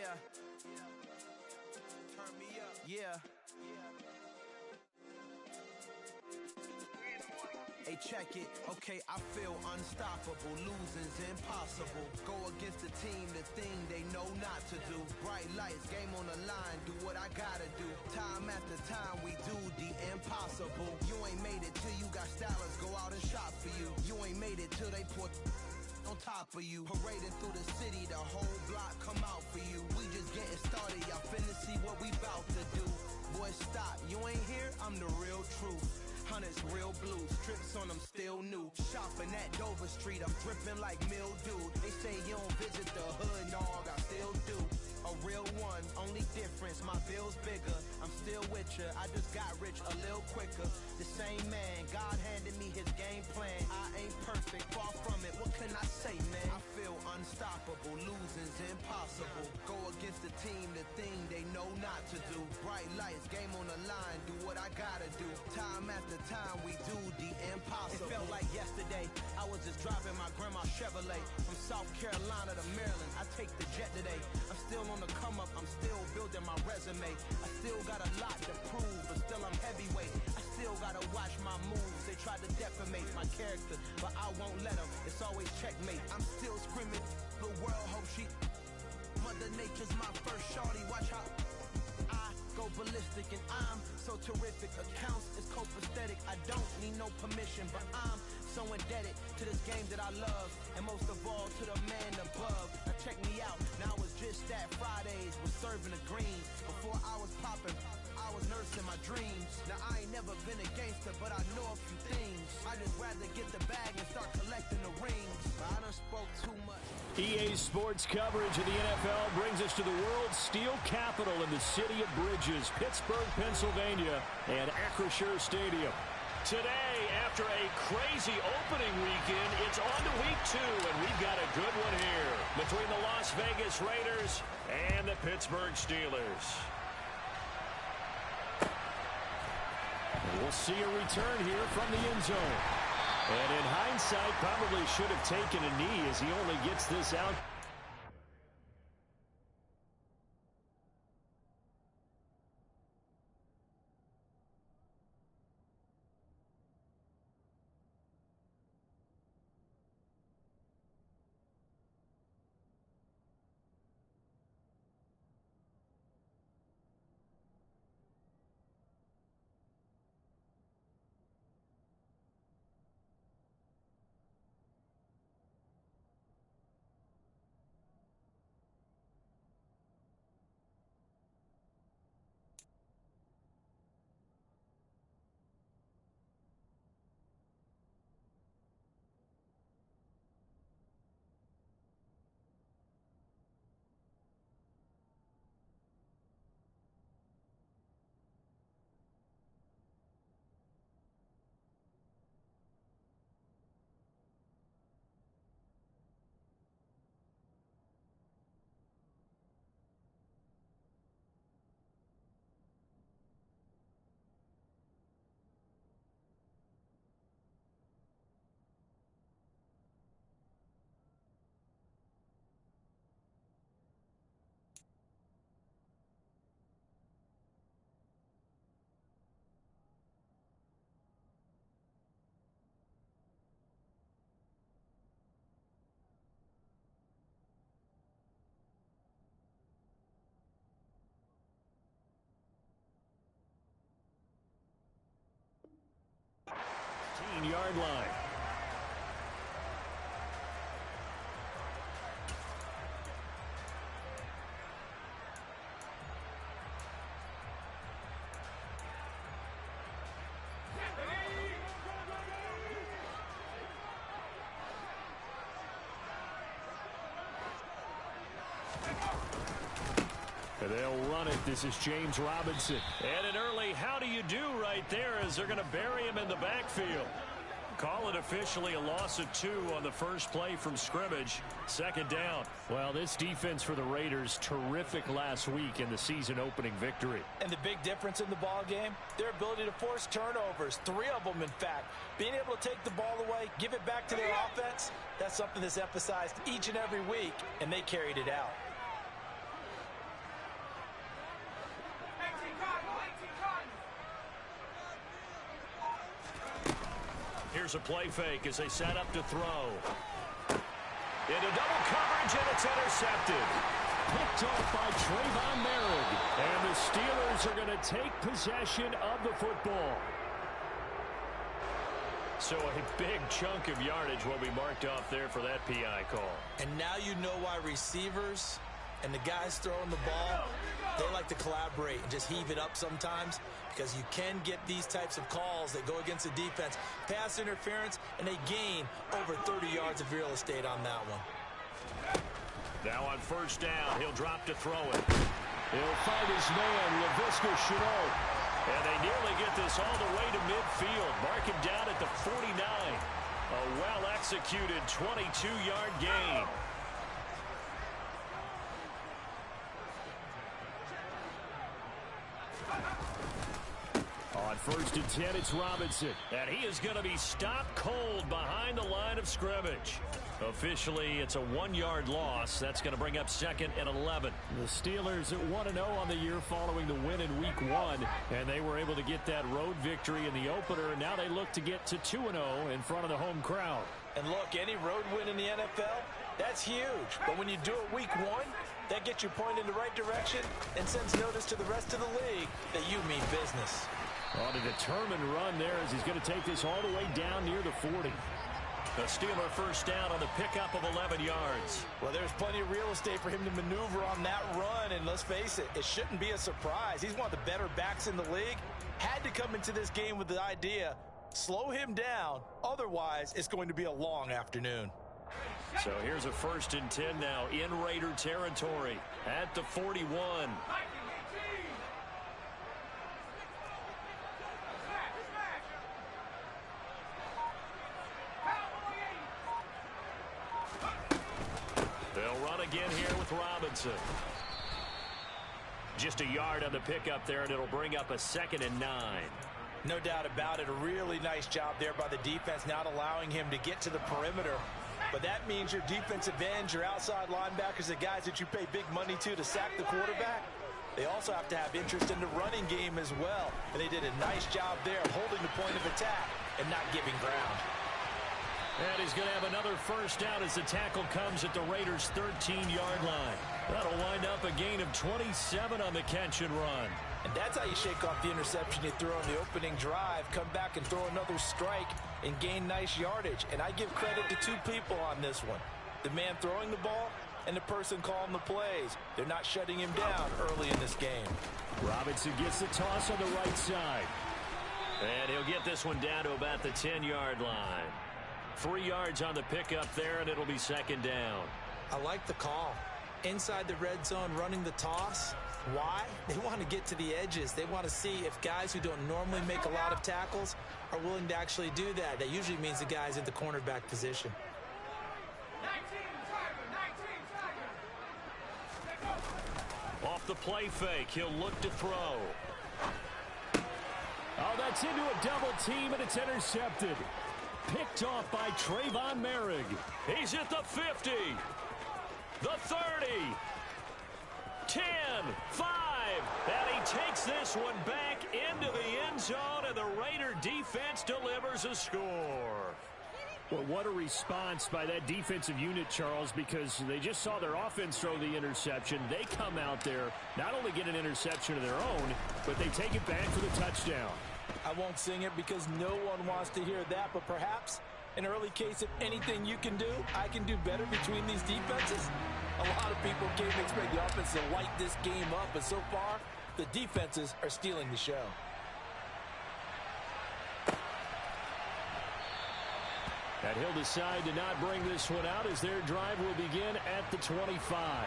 Yeah. Turn me up. Yeah. Hey, check it. Okay, I feel unstoppable. Losing's impossible. Go against the team, the thing they know not to do. Bright lights, game on the line. Do what I gotta do. Time after time, we do the impossible. You ain't made it till you got stylers go out and shop for you. You ain't made it till they put on top of you. Parading through the city, the whole block come out for you. We just getting started, y'all finna see what we bout to do. Boy, stop, you ain't here, I'm the real truth. Hunters, real blue, strips on them still new. Shopping at Dover Street, I'm dripping like mildew. They say you don't visit the hood, dog, I still do. A real one, only difference, my bill's bigger. I'm still with ya, I just got rich a little quicker. The same man, God handed me his game plan. I ain't perfect, far from it, what can I say, man? I feel unstoppable, losing's impossible. Go against the team, the thing they know not to do. Bright lights, game on the line, do what I gotta do. Time after time, we do the impossible. It felt like yesterday, I was just driving my grandma's Chevrolet. From South Carolina to Maryland, I take the jet today. I'm still on the come up, I'm still building my resume. I still got a lot to prove, but still I'm heavyweight. I still gotta watch my moves. They tried to defamate my character, but I won't let them. It's always checkmate. I'm still screaming, the world hope she. Mother Nature's my first shorty, watch how I go ballistic, and I'm so terrific. Accounts is copacetic. I don't need no permission, but I'm so indebted to this game that I love, and most of all to the man above. Now check me out, now it's just that Fridays was serving the green. Before I was popping, I was nursing my dreams. Now I ain't never been a gangster, but I know a few things. I just rather get the bag and start collecting the rings. But I done spoke too much. EA Sports coverage of the NFL brings us to the world's steel capital in the city of Bridges, Pittsburgh, Pennsylvania, and Acrisure Stadium. Today, after a crazy opening weekend, it's on to week 2, and we've got a good one here between the Las Vegas Raiders and the Pittsburgh Steelers. We'll see a return here from the end zone. And in hindsight, probably should have taken a knee as he only gets this out. Yard line. They'll run it. This is James Robinson. And an early how do you do right there as they're going to bury him in the backfield. Call it officially a loss of 2 on the first play from scrimmage. Second down. Well, this defense for the Raiders, terrific last week in the season opening victory. And the big difference in the ball game, their ability to force turnovers, 3 of them in fact. Being able to take the ball away, give it back to their offense, that's something that's emphasized each and every week, and they carried it out. Here's a play fake as they set up to throw. Into double coverage, and it's intercepted. Picked off by Trayvon Merrick. And the Steelers are going to take possession of the football. So a big chunk of yardage will be marked off there for that PI call. And now you know why receivers and the guys throwing the ball, they like to collaborate and just heave it up sometimes, because you can get these types of calls that go against the defense. Pass interference, and they gain over 30 yards of real estate on that one. Now on first down, he'll drop to throw it. He'll find his man, Laviska Shenault. And they nearly get this all the way to midfield. Mark him down at the 49. A well-executed 22-yard gain. On first and 10, it's Robinson. And he is going to be stopped cold behind the line of scrimmage. Officially, it's a 1-yard loss. That's going to bring up second and 11. The Steelers at 1-0 on the year following the win in Week 1. And they were able to get that road victory in the opener. And now they look to get to 2-0 in front of the home crowd. And look, any road win in the NFL, that's huge. But when you do it Week 1, that gets you pointed in the right direction and sends notice to the rest of the league that you mean business. On a determined run there as he's going to take this all the way down near the 40. The Steeler first down on the pickup of 11 yards. Well, there's plenty of real estate for him to maneuver on that run, and let's face it, it shouldn't be a surprise. He's one of the better backs in the league. Had to come into this game with the idea, slow him down, otherwise it's going to be a long afternoon. So here's a first and 10 now in Raider territory at the 41. They'll run again here with Robinson. Just a yard on the pickup there, and it'll bring up a 2nd and 9. No doubt about it. A really nice job there by the defense, not allowing him to get to the perimeter. But that means your defensive ends, your outside linebackers, the guys that you pay big money to sack the quarterback, they also have to have interest in the running game as well. And they did a nice job there of holding the point of attack and not giving ground. And he's going to have another first down as the tackle comes at the Raiders' 13-yard line. That'll wind up a gain of 27 on the catch and run. And that's how you shake off the interception you threw on the opening drive, come back and throw another strike and gain nice yardage. And I give credit to two people on this one. The man throwing the ball and the person calling the plays. They're not shutting him down early in this game. Robinson gets the toss on the right side. And he'll get this one down to about the 10-yard line. 3 yards on the pickup there, and it'll be 2nd down. I like the call. Inside the red zone, running the toss. Why? They want to get to the edges. They want to see if guys who don't normally make a lot of tackles are willing to actually do that. That usually means the guys in the cornerback position. Off the play fake, he'll look to throw. Oh, that's into a double team, and it's intercepted. Picked off by Trayvon Merrick. He's at the 50. The 30. 10, 5, and he takes this one back into the end zone, and the Raider defense delivers a score. Well, what a response by that defensive unit, Charles, because they just saw their offense throw the interception. They come out there, not only get an interception of their own, but they take it back for the touchdown. I won't sing it because no one wants to hear that, but perhaps an early case of anything you can do, I can do better between these defenses. A lot of people came to expect the offense to light this game up, but so far, the defenses are stealing the show. And he'll decide to not bring this one out as their drive will begin at the 25.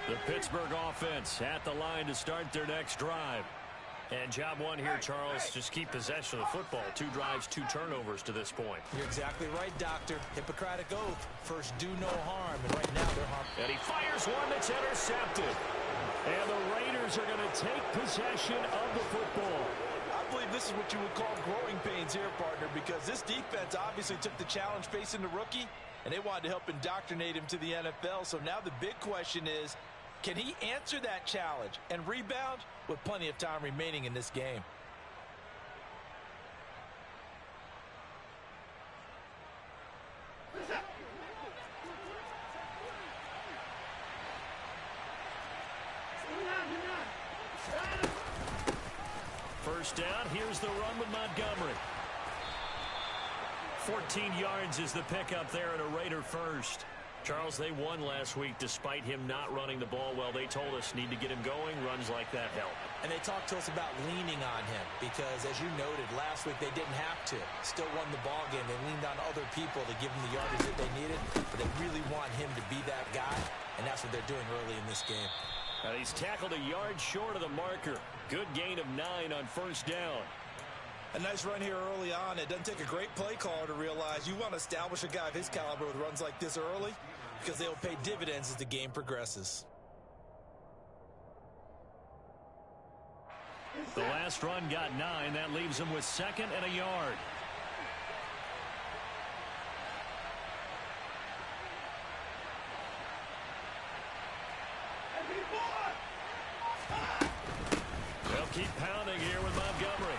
The Pittsburgh offense at the line to start their next drive. And job one here, Charles, just keep possession of the football. 2 drives, 2 turnovers to this point. You're exactly right, Doctor. Hippocratic oath. First, do no harm. And right now, they're harm. And he fires one that's intercepted. And the Raiders are going to take possession of the football. I believe this is what you would call growing pains here, partner, because this defense obviously took the challenge facing the rookie, and they wanted to help indoctrinate him to the NFL. So now the big question is, can he answer that challenge and rebound with plenty of time remaining in this game? First down, here's the run with Montgomery. 14 yards is the pickup there and a Raider first. Charles, they won last week despite him not running the ball well. They told us need to get him going. Runs like that help. And they talked to us about leaning on him because, as you noted, last week they didn't have to. Still won the ball game. They leaned on other people to give them the yardage that they needed, but they really want him to be that guy, and that's what they're doing early in this game. He's tackled a yard short of the marker. Good gain of 9 on first down. A nice run here early on. It doesn't take a great play caller to realize you want to establish a guy of his caliber with runs like this early because they'll pay dividends as the game progresses. The last run got 9. That leaves him with 2nd and a yard. They'll keep pounding here with Montgomery.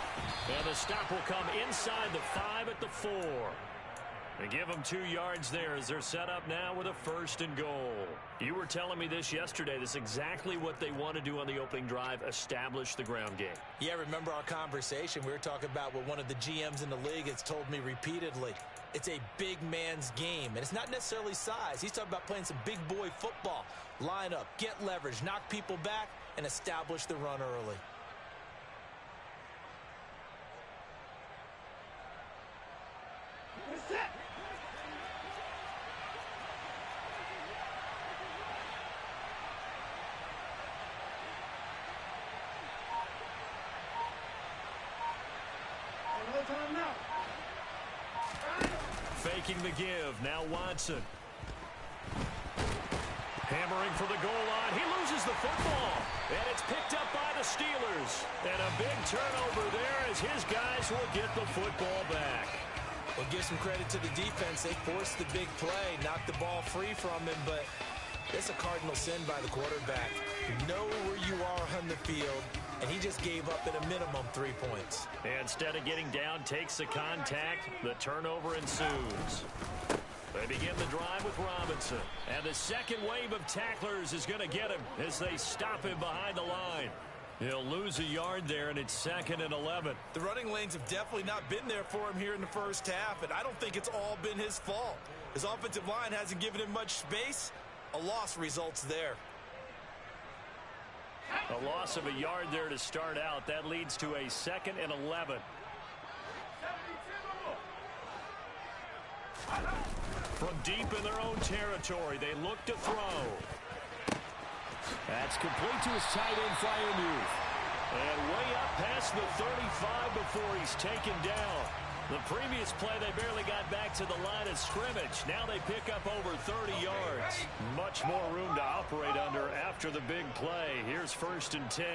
And the stop will come inside the 5 at the 4. They give them 2 yards there as they're set up now with a 1st and goal. You were telling me this yesterday. This is exactly what they want to do on the opening drive, establish the ground game. Yeah, remember our conversation. We were talking about what one of the GMs in the league has told me repeatedly. It's a big man's game, and it's not necessarily size. He's talking about playing some big boy football. Line up, get leverage, knock people back, and establish the run early. Faking the give. Now Watson. Hammering for the goal line. He loses the football. And it's picked up by the Steelers. And a big turnover there as his guys will get the football back. Well, give some credit to the defense. They forced the big play, knocked the ball free from him, but it's a cardinal sin by the quarterback. You know where you are on the field, and he just gave up at a minimum 3 points. And instead of getting down, takes the contact. The turnover ensues. They begin the drive with Robinson. And the second wave of tacklers is going to get him as they stop him behind the line. He'll lose a yard there, and it's 2nd and 11. The running lanes have definitely not been there for him here in the first half, and I don't think it's all been his fault. His offensive line hasn't given him much space. A loss results there. A loss of a yard there to start out. That leads to a 2nd and 11. From deep in their own territory, they look to throw. That's complete to his tight end, Freiermuth. And way up past the 35 before he's taken down. The previous play, they barely got back to the line of scrimmage. Now they pick up over 30 yards. Much more room to operate under after the big play. Here's 1st and 10.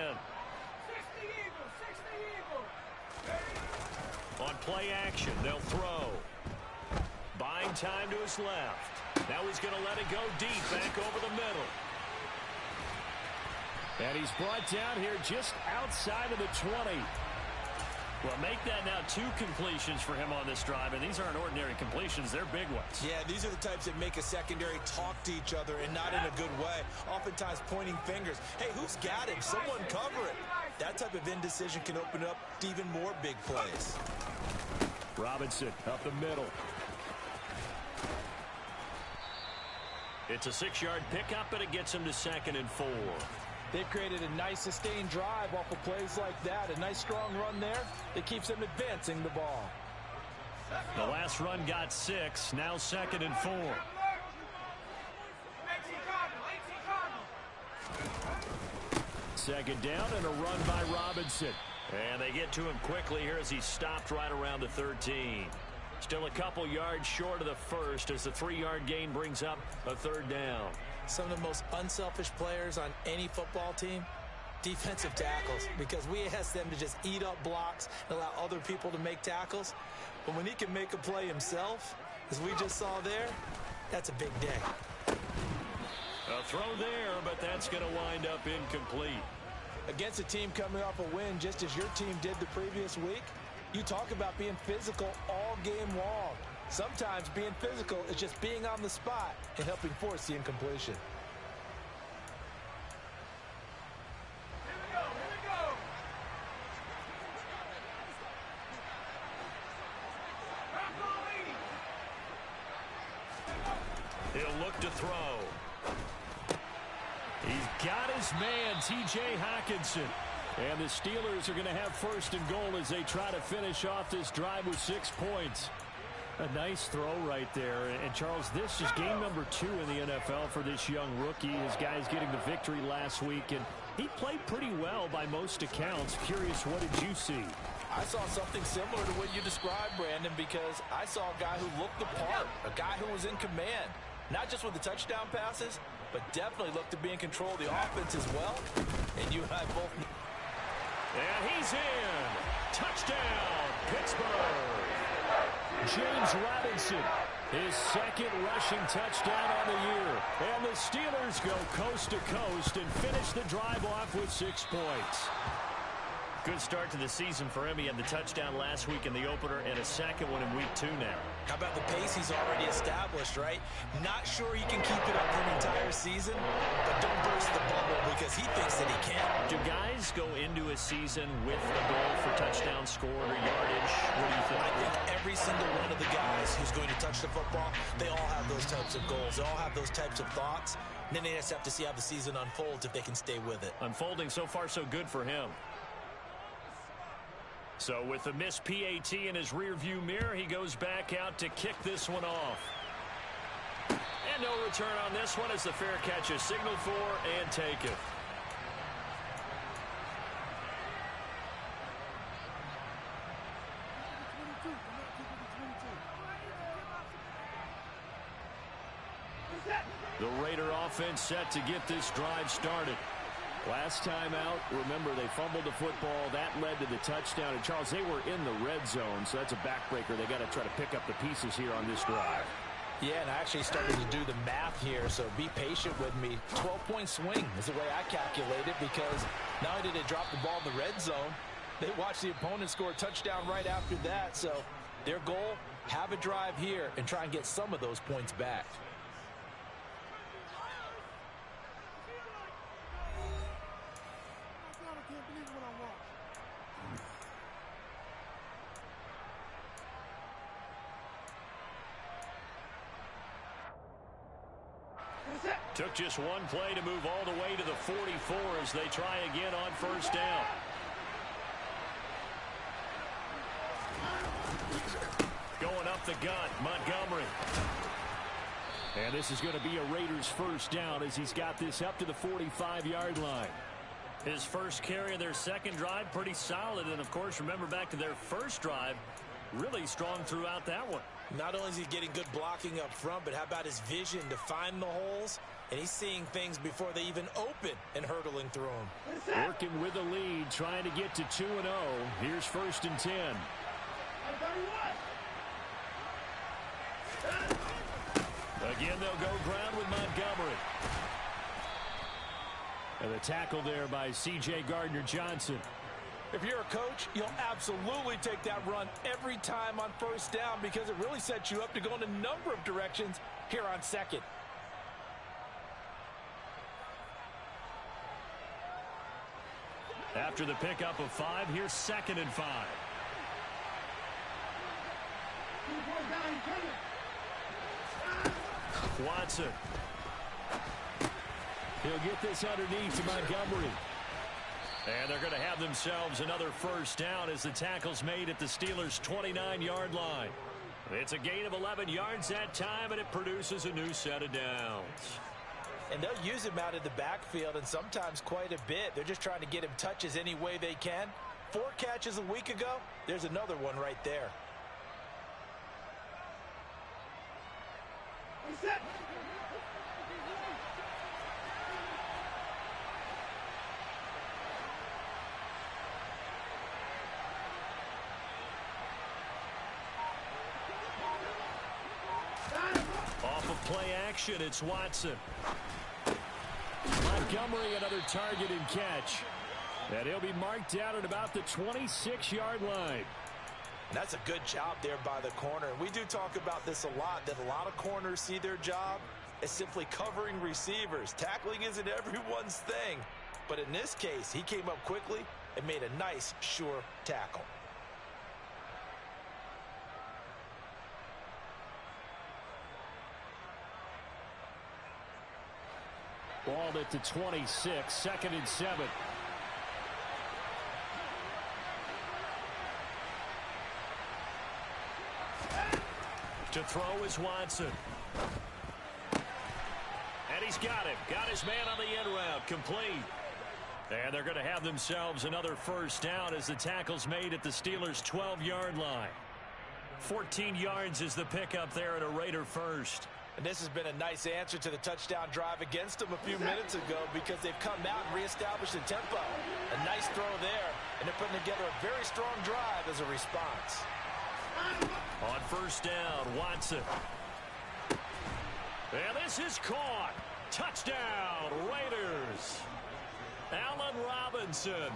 On play action, they'll throw. Buying time to his left. Now he's going to let it go deep, back over the middle. And he's brought down here just outside of the 20. Well, make that now 2 completions for him on this drive, and these aren't ordinary completions. They're big ones. Yeah, these are the types that make a secondary talk to each other and not in a good way. Oftentimes pointing fingers. Hey, who's got him? Someone cover it. That type of indecision can open up to even more big plays. Robinson up the middle. It's a 6-yard pickup, and it gets him to 2nd and 4. They've created a nice sustained drive off of plays like that. A nice strong run there that keeps them advancing the ball. The last run got 6. Now 2nd and 4. Second down and a run by Robinson. And they get to him quickly here as he's stopped right around the 13. Still a couple yards short of the first as the 3-yard gain brings up a 3rd down. Some of the most unselfish players on any football team, defensive tackles, because we ask them to just eat up blocks and allow other people to make tackles. But when he can make a play himself, as we just saw there, that's a big day. A throw there, but that's going to wind up incomplete. Against a team coming off a win just as your team did the previous week, you talk about being physical all game long. Sometimes being physical is just being on the spot and helping force the incompletion. He'll look to throw. He's got his man, T.J. Hockenson. And the Steelers are going to have 1st and goal as they try to finish off this drive with 6 points. A nice throw right there. And, Charles, this is game number 2 in the NFL for this young rookie. His guys getting the victory last week, and he played pretty well by most accounts. Curious, what did you see? I saw something similar to what you described, Brandon, because I saw a guy who looked the part, a guy who was in command, not just with the touchdown passes, but definitely looked to be in control of the offense as well. And you and I both... And he's in. Touchdown, Pittsburgh. James Robinson, his 2nd rushing touchdown on the year. And the Steelers go coast to coast and finish the drive off with 6 points. Good start to the season for him. He had the touchdown last week in the opener and a 2nd one in week 2 now. How about the pace he's already established, right? Not sure he can keep it up for an entire season, but don't burst the bubble because he thinks that he can. Do guys go into a season with a goal for touchdown scored or yardage? What do you think? I think every single one of the guys who's going to touch the football, they all have those types of goals. They all have those types of thoughts. And then they just have to see how the season unfolds if they can stay with it. Unfolding so far so good for him. So with the missed PAT in his rearview mirror, he goes back out to kick this one off. And no return on this one as the fair catch is signaled for and taken. The Raider offense set to get this drive started. Last time out, remember, they fumbled the football. That led to the touchdown. And, Charles, they were in the red zone, so that's a backbreaker. They got to try to pick up the pieces here on this drive. Yeah, and I actually started to do the math here, so be patient with me. 12-point swing is the way I calculate it because not only did they drop the ball in the red zone, they watched the opponent score a touchdown right after that. So their goal, have a drive here and try and get some of those points back. Took just one play to move all the way to the 44 as they try again on 1st down. Going up the gut, Montgomery. And this is going to be a Raiders 1st down as he's got this up to the 45-yard line. His first carry of their 2nd drive, pretty solid. And, of course, remember back to their 1st drive, really strong throughout that one. Not only is he getting good blocking up front, but how about his vision to find the holes? And he's seeing things before they even open and hurtling through them. Working with the lead, trying to get to 2-0. Here's 1st and 10. Again, they'll go ground with Montgomery. And the tackle there by C.J. Gardner-Johnson. If you're a coach, you'll absolutely take that run every time on 1st down because it really sets you up to go in a number of directions here on 2nd. After the pickup of 5, here's 2nd and 5. Watson. He'll get this underneath to Montgomery. And they're going to have themselves another 1st down as the tackle's made at the Steelers' 29-yard line. It's a gain of 11 yards that time, and it produces a new set of downs. And they'll use him out in the backfield, and sometimes quite a bit. They're just trying to get him touches any way they can. 4 catches a week ago, there's another one right there. Off of play action, it's Watson. Montgomery, another target and catch. And he'll be marked down at about the 26-yard line. And that's a good job there by the corner. We do talk about this a lot, that a lot of corners see their job as simply covering receivers. Tackling isn't everyone's thing. But in this case, he came up quickly and made a nice, sure tackle. Ball at the 26, 2nd and 7. To throw is Watson. And he's got him. Got his man on the end route. Complete. And they're going to have themselves another first down as the tackle's made at the Steelers' 12-yard line. 14 yards is the pickup there at a Raider first. And this has been a nice answer to the touchdown drive against them a few minutes ago because they've come out and reestablished the tempo. A nice throw there, and they're putting together a very strong drive as a response. On first down, Watson. And this is caught. Touchdown, Raiders. Allen Robinson,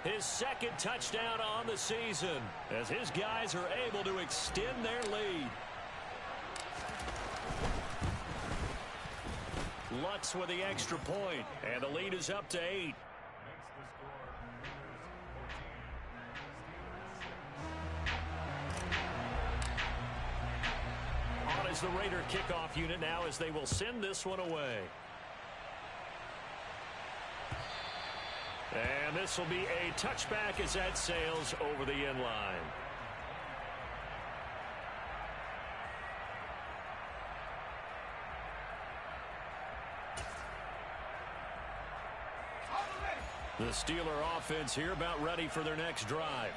his 2nd touchdown on the season as his guys are able to extend their lead. Lutz with the extra point, and the lead is up to 8. On is the Raider kickoff unit now as they will send this one away. And this will be a touchback as that sails over the end line. The Steeler offense here about ready for their next drive.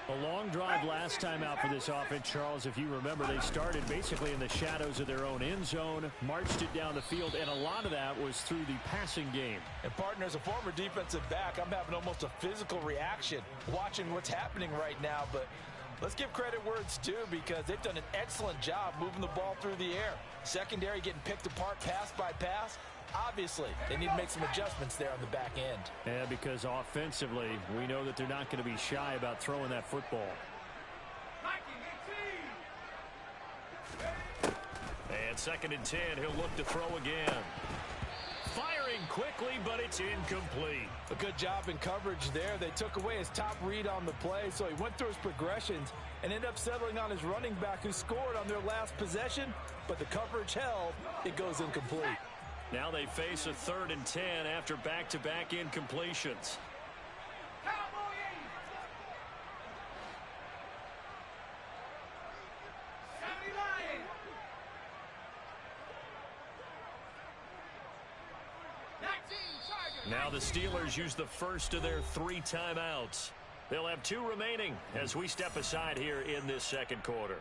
A long drive last time out for this offense, Charles. If you remember, they started basically in the shadows of their own end zone, marched it down the field, and a lot of that was through the passing game. And, partner, as a former defensive back, I'm having almost a physical reaction watching what's happening right now. But let's give credit where it's due because they've done an excellent job moving the ball through the air. Secondary getting picked apart pass by pass. Obviously, they need to make some adjustments there on the back end. Yeah, because offensively, we know that they're not going to be shy about throwing that football. And 2nd and 10, he'll look to throw again. Firing quickly, but it's incomplete. A good job in coverage there. They took away his top read on the play, so he went through his progressions and ended up settling on his running back who scored on their last possession, but the coverage held. It goes incomplete. Now they face a 3rd and 10 after back-to-back incompletions. Now the Steelers use the first of their 3 timeouts. They'll have 2 remaining as we step aside here in this 2nd quarter.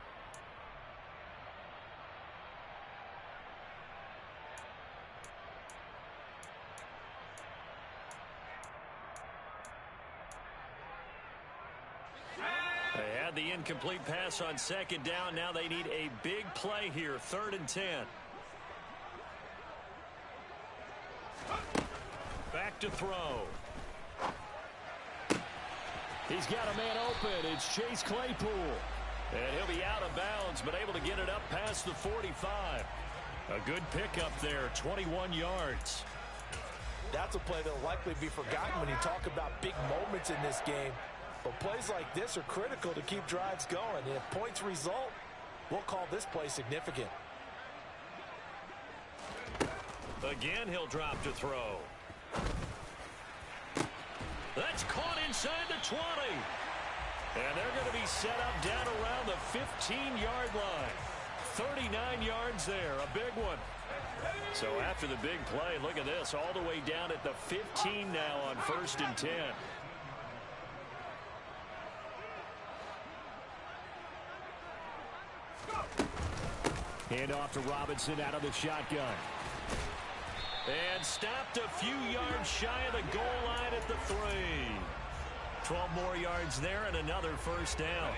They had the incomplete pass on 2nd down. Now they need a big play here, 3rd and 10. Back to throw. He's got a man open. It's Chase Claypool. And he'll be out of bounds, but able to get it up past the 45. A good pickup there, 21 yards. That's a play that'll likely be forgotten when you talk about big moments in this game. But plays like this are critical to keep drives going. And if points result, we'll call this play significant. Again, he'll drop to throw. That's caught inside the 20. And they're going to be set up down around the 15-yard line. 39 yards there, a big one. So after the big play, look at this, all the way down at the 15 now on 1st and 10. Hand off to Robinson out of the shotgun. And stopped a few yards shy of the goal line at the 3. 12 more yards there and another first down.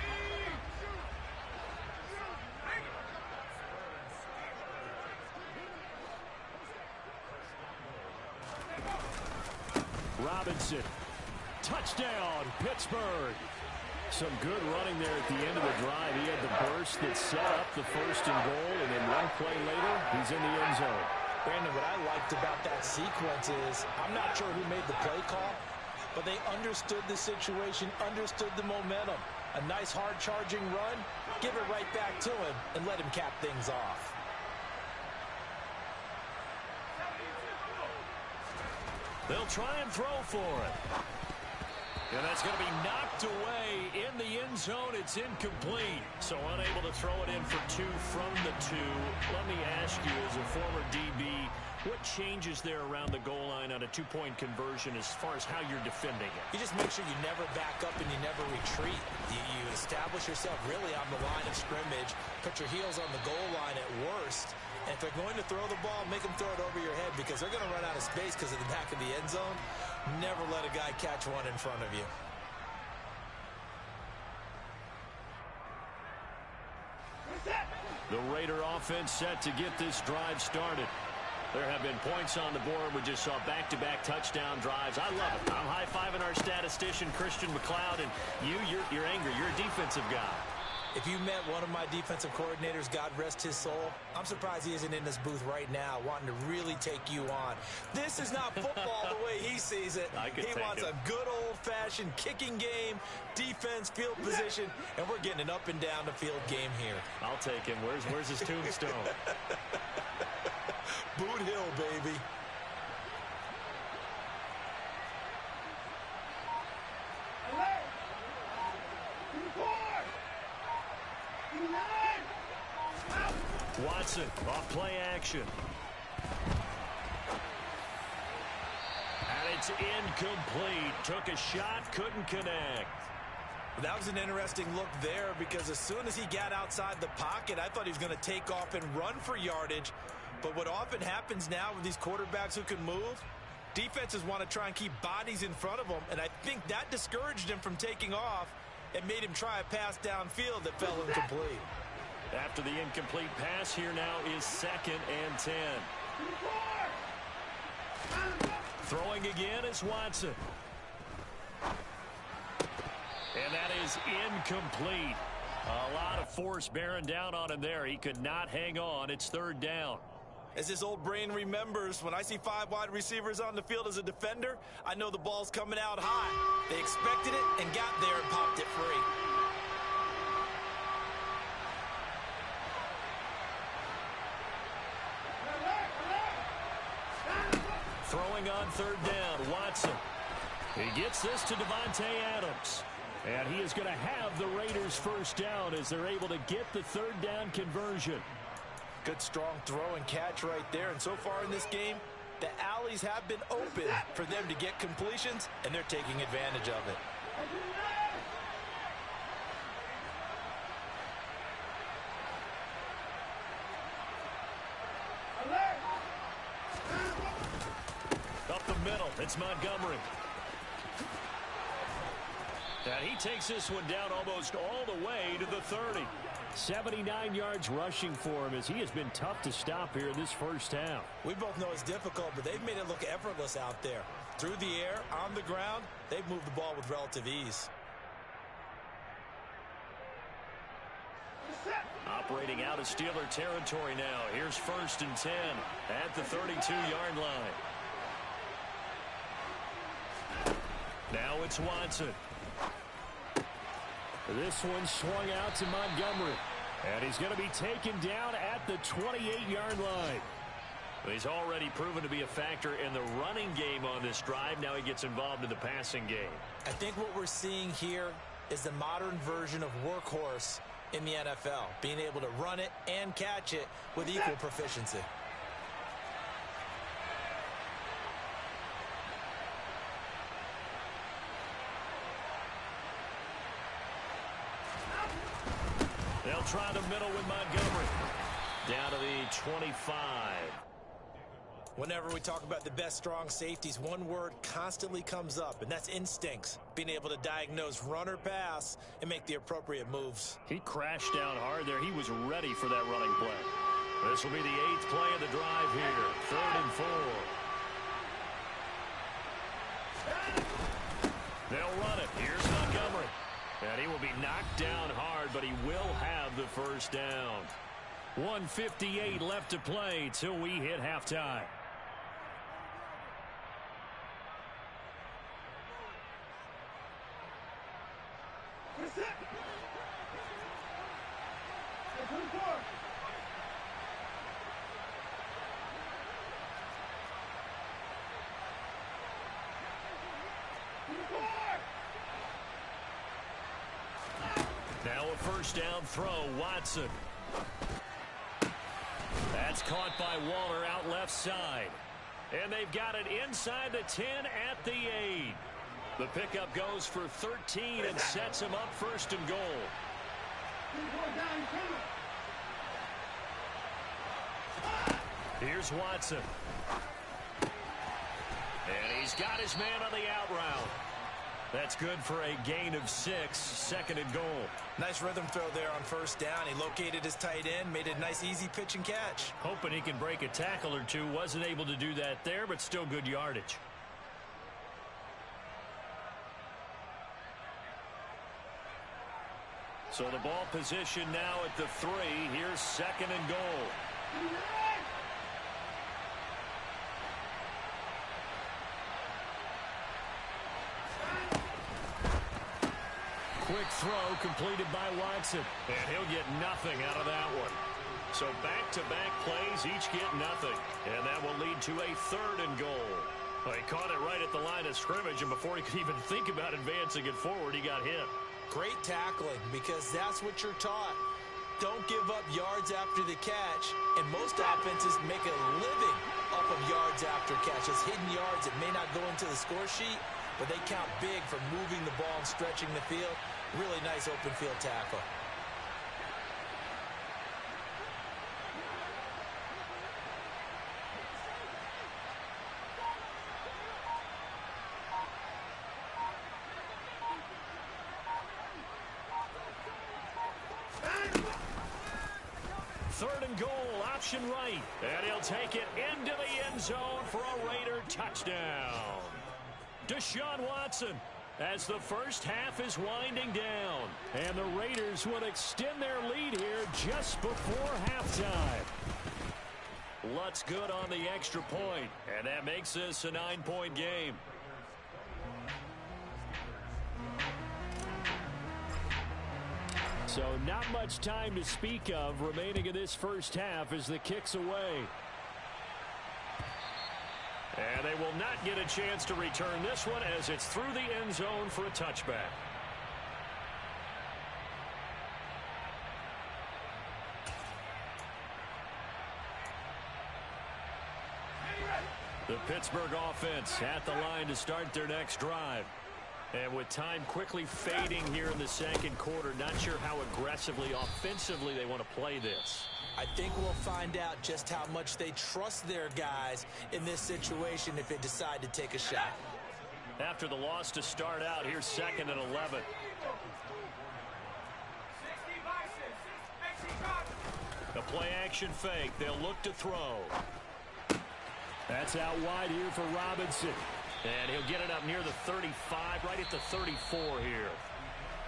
Robinson. Touchdown, Pittsburgh. Some good running there at the end of the drive. He had the burst that set up the first and goal, and then one play later, he's in the end zone. Brandon, what I liked about that sequence is, I'm not sure who made the play call, but they understood the situation, understood the momentum. A nice hard-charging run, give it right back to him, and let him cap things off. They'll try and throw for it. And that's going to be knocked away in the end zone. It's incomplete. So unable to throw it in for 2 from the 2. Let me ask you, as a former DB, what changes there around the goal line on a 2-point conversion as far as how you're defending it? You just make sure you never back up and you never retreat. You establish yourself really on the line of scrimmage, put your heels on the goal line at worst. And if they're going to throw the ball, make them throw it over your head because they're going to run out of space because of the back of the end zone. Never let a guy catch one in front of you. The Raider offense set to get this drive started. There have been points on the board. We just saw back-to-back touchdown drives. I love it. I'm high-fiving our statistician, Christian McLeod, and you're angry. You're a defensive guy. If you met one of my defensive coordinators, God rest his soul, I'm surprised he isn't in this booth right now wanting to really take you on. This is not football the way he sees it. He wants a good old-fashioned kicking game, defense, field position, and we're getting an up-and-down the field game here. I'll take him. Where's his tombstone? Boot Hill, baby. Watson off play action. And it's incomplete. Took a shot, couldn't connect. That was an interesting look there because as soon as he got outside the pocket, I thought he was going to take off and run for yardage. But what often happens now with these quarterbacks who can move, defenses want to try and keep bodies in front of them, and I think that discouraged him from taking off and made him try a pass downfield that fell incomplete. After the incomplete pass, here now is 2nd and 10. Throwing again is Watson. And that is incomplete. A lot of force bearing down on him there. He could not hang on. It's 3rd down. As this old brain remembers, when I see 5 wide receivers on the field as a defender, I know the ball's coming out high. They expected it and got there and popped it free. Throwing on 3rd down, Watson. He gets this to Devontae Adams. And he is going to have the Raiders first down as they're able to get the 3rd down conversion. Good strong throw and catch right there. And so far in this game, the alleys have been open for them to get completions, and they're taking advantage of it. Up the middle, it's Montgomery. And he takes this one down almost all the way to the 30. 79 yards rushing for him as he has been tough to stop here in this first half. We both know it's difficult, but they've made it look effortless out there. Through the air, on the ground, they've moved the ball with relative ease. Operating out of Steeler territory now. Here's 1st and 10 at the 32-yard line. Now it's Watson. This one swung out to Montgomery. And he's going to be taken down at the 28-yard line. He's already proven to be a factor in the running game on this drive. Now he gets involved in the passing game. I think what we're seeing here is the modern version of workhorse in the NFL. Being able to run it and catch it with equal proficiency. They'll try the middle with Montgomery. down to the 25. Whenever we talk about the best strong safeties, one word constantly comes up, and that's instincts. Being able to diagnose run or pass and make the appropriate moves. He crashed down hard there. He was ready for that running play. This will be the 8th play of the drive here. 3rd and 4. They'll run it. Here's Montgomery. And he will be knocked down hard, but he will have the first down. 1:58 left to play till we hit halftime. Now a first down throw, Watson. That's caught by Waller out left side. And they've got it inside the 10 at the 8. The pickup goes for 13 and sets him up 1st and goal. Here's Watson. And he's got his man on the out route. That's good for a gain of 6, 2nd and goal. Nice rhythm throw there on first down. He located his tight end, made a nice easy pitch and catch. Hoping he can break a tackle or two. Wasn't able to do that there, but still good yardage. So the ball position now at the 3. Here's 2nd and goal. Quick throw completed by Watson. And he'll get nothing out of that one. So back-to-back plays, each get nothing. And that will lead to a 3rd and goal. Well, he caught it right at the line of scrimmage, and before he could even think about advancing it forward, he got hit. Great tackling, because that's what you're taught. Don't give up yards after the catch. And most offenses make a living off of yards after catches. Hidden yards that may not go into the score sheet, but they count big for moving the ball and stretching the field. Really nice open field tackle. Third and goal, option right. And he'll take it into the end zone for a Raider touchdown. Deshaun Watson, as the first half is winding down. And the Raiders will extend their lead here just before halftime. Lutz good on the extra point, and that makes this a 9-point game. So not much time to speak of remaining in this first half as the kick's away. And they will not get a chance to return this one as it's through the end zone for a touchback. The Pittsburgh offense at the line to start their next drive. And with time quickly fading here in the second quarter, not sure how aggressively, offensively they want to play this. I think we'll find out just how much they trust their guys in this situation if they decide to take a shot. After the loss to start out, here's 2nd and 11. The play action fake. They'll look to throw. That's out wide here for Robinson. And he'll get it up near the 35, right at the 34 here.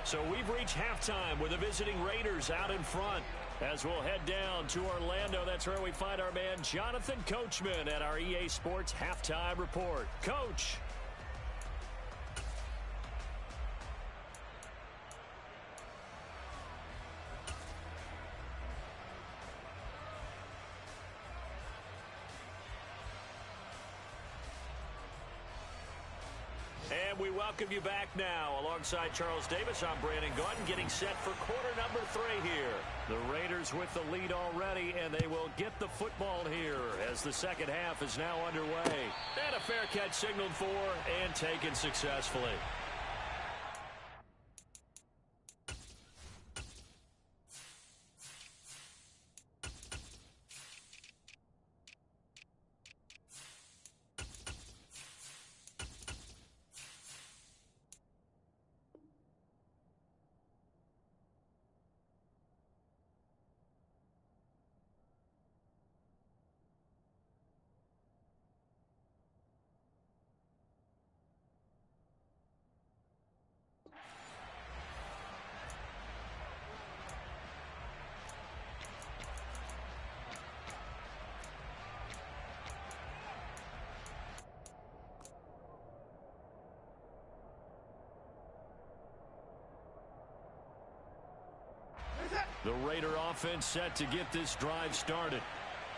So we've reached halftime with the visiting Raiders out in front. As we'll head down to Orlando, that's where we find our man Jonathan Coachman at our EA Sports Halftime Report. Coach. And we welcome you back now. Alongside Charles Davis, I'm Brandon Gaudin, getting set for quarter number 3 here. The Raiders with the lead already, and they will get the football here as the second half is now underway. And a fair catch signaled for and taken successfully. The Raider offense set to get this drive started.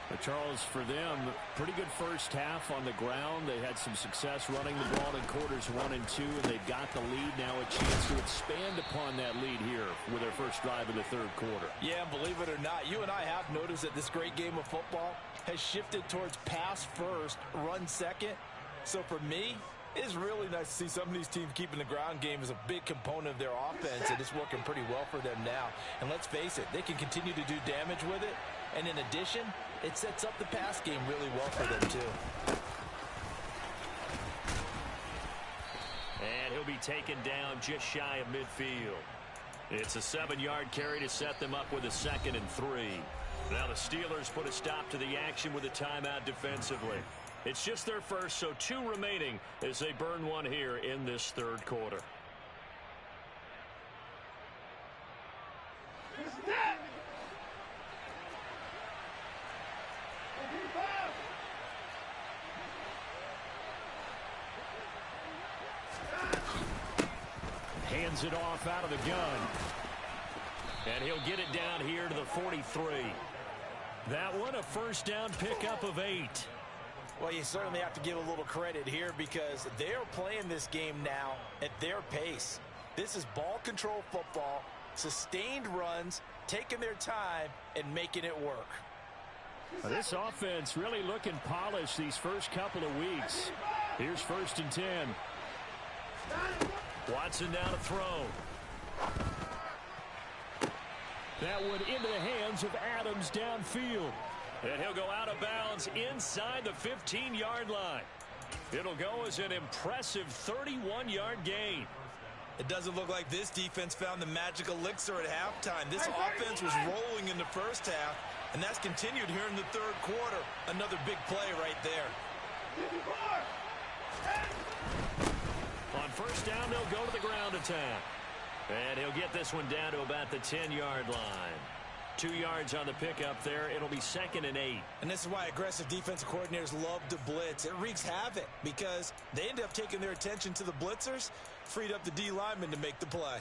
But Charles, for them, pretty good first half on the ground. They had some success running the ball in quarters 1 and 2, and they've got the lead now, a chance to expand upon that lead here with their first drive in the third quarter. Yeah, and believe it or not, you and I have noticed that this great game of football has shifted towards pass first, run second. So for me, it's really nice to see some of these teams keeping the ground game as a big component of their offense, and it's working pretty well for them now. And let's face it, they can continue to do damage with it. And in addition, it sets up the pass game really well for them, too. And he'll be taken down just shy of midfield. It's a 7-yard carry to set them up with a 2nd and 3. Now the Steelers put a stop to the action with a timeout defensively. It's just their first, so 2 remaining as they burn one here in this third quarter. Hands it off out of the gun. And he'll get it down here to the 43. That one a first down pickup of 8. Well, you certainly have to give a little credit here because they're playing this game now at their pace. This is ball control football, sustained runs, taking their time, and making it work. Well, this offense really looking polished these first couple of weeks. Here's 1st and 10. Watson down to throw. That one into the hands of Adams downfield. And he'll go out of bounds inside the 15-yard line. It'll go as an impressive 31-yard gain. It doesn't look like this defense found the magic elixir at halftime. This offense was rolling in the first half, and that's continued here in the third quarter. Another big play right there. On first down, they'll go to the ground attack. And he'll get this one down to about the 10-yard line. 2 yards on the pickup there. It'll be 2nd and 8. And this is why aggressive defensive coordinators love to blitz. It wreaks havoc because they end up taking their attention to the blitzers, freed up the D lineman to make the play.